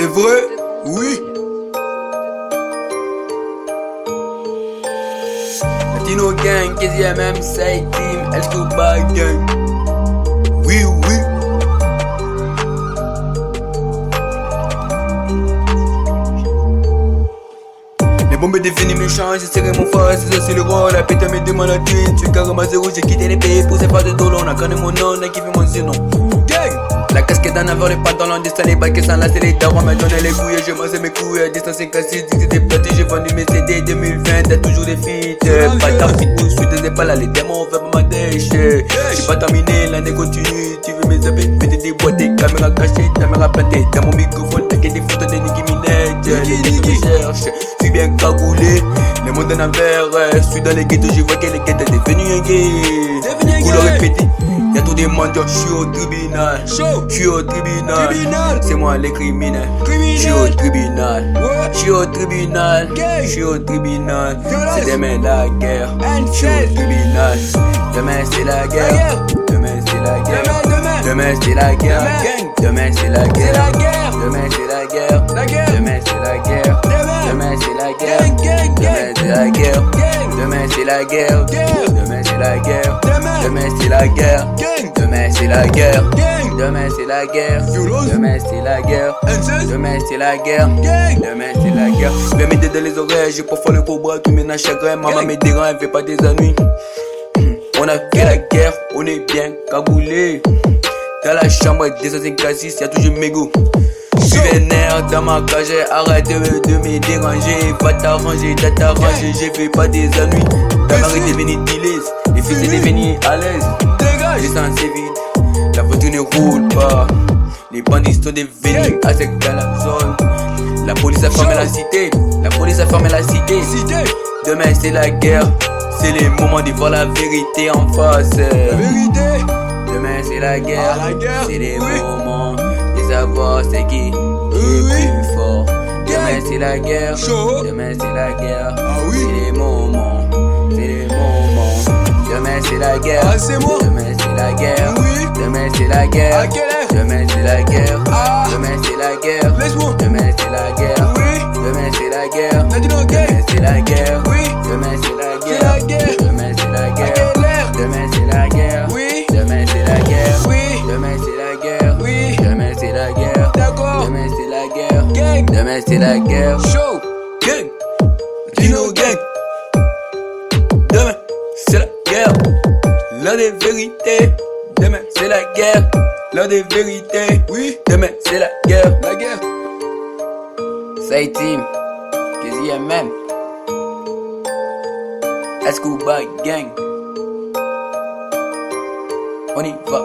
vrai? Oui. Latino gang, KZMM, Side Team, Escobar gang. Oui, oui. Les bombes définies méchants, j'ai serré mon face, c'est ça c'est le rôle. La pétale me demande la thune, tu es carrément zéro, j'ai quitté les pays pour ces pas de dollar. On a connu mon nom, on a kiffé mon surnom. Gang! La casquette en avant, les pantalons, destin, les bacs et sans lasser les darons, m'a donné les couilles, j'ai massé mes couilles, à distance c'est cassé, des platés, j'ai vendu mes CD 2020, t'as toujours des feats, pas ta fit tout de suite, t'es pas là, les démons, on fait pas ma déchet. J'ai pas terminé, l'année continue, tu veux mes avis, mettez des boîtes, des caméras cachées, caméras plantées, dans mon microphone, t'inquiète des photos de Nicki Minaj, les gens me cherchent, je suis bien cagoulé, les mondes en envers, je suis dans les ghettos, je vois que les ghettos devenu un gay, couleur répétée. Y'a tous des mendiants, j'suis au tribunal. J'suis au tribunal. C'est moi les criminels. J'suis au tribunal. J'suis au tribunal. J'suis au tribunal. C'est demain la guerre. J'suis au tribunal. Demain c'est la guerre. Demain c'est la guerre. Demain c'est la guerre. Demain c'est la guerre. Demain c'est la guerre. Demain c'est la guerre. Demain c'est la guerre. Demain c'est la guerre. Demain c'est la guerre. Demain c'est la guerre. Demain c'est la guerre. Demain c'est la guerre. Demain c'est la guerre. Demain c'est la guerre. Demain c'est la guerre. Demain c'est la guerre. Viens m'aider dans les oreilles, j'ai parfois le cobra qui mène à chagrin. Maman me dérange, elle fait pas des ennuis. On a fait la guerre, on est bien cagoulé. Dans la chambre des anciens cassis, y'a toujours mégots. J'suis vénère dans ma cage, arrête de me déranger. Va t'arranger, j'ai fait pas des ennuis. Ta mère est devenue dileuse, les fils sont devenus à l'aise. Les sens c'est vide, la voiture ne roule pas. Les bandits sont devenus à sec dans la zone. La police a fermé la cité, la police a fermé la cité. Demain c'est la guerre, c'est le moment de voir la vérité en face. Demain c'est la guerre, c'est les moments de savoir c'est qui est plus fort. Demain c'est la guerre, demain c'est la guerre, c'est les moments, c'est les moments. Demain c'est la guerre, demain c'est la guerre, demain c'est la guerre, demain c'est la guerre, demain c'est la guerre, demain c'est la guerre, demain c'est la guerre, demain c'est la guerre, demain c'est la guerre, demain c'est la guerre, demain c'est la guerre, demain c'est la guerre, demain c'est la guerre, demain c'est la guerre, demain c'est la guerre, demain c'est la guerre, show, gang, Dino gang, demain c'est la guerre, l'heure des vérités, demain c'est la guerre, l'heure des vérités, demain c'est la guerre, Side Team, KZMM, Escobar gang, on y va.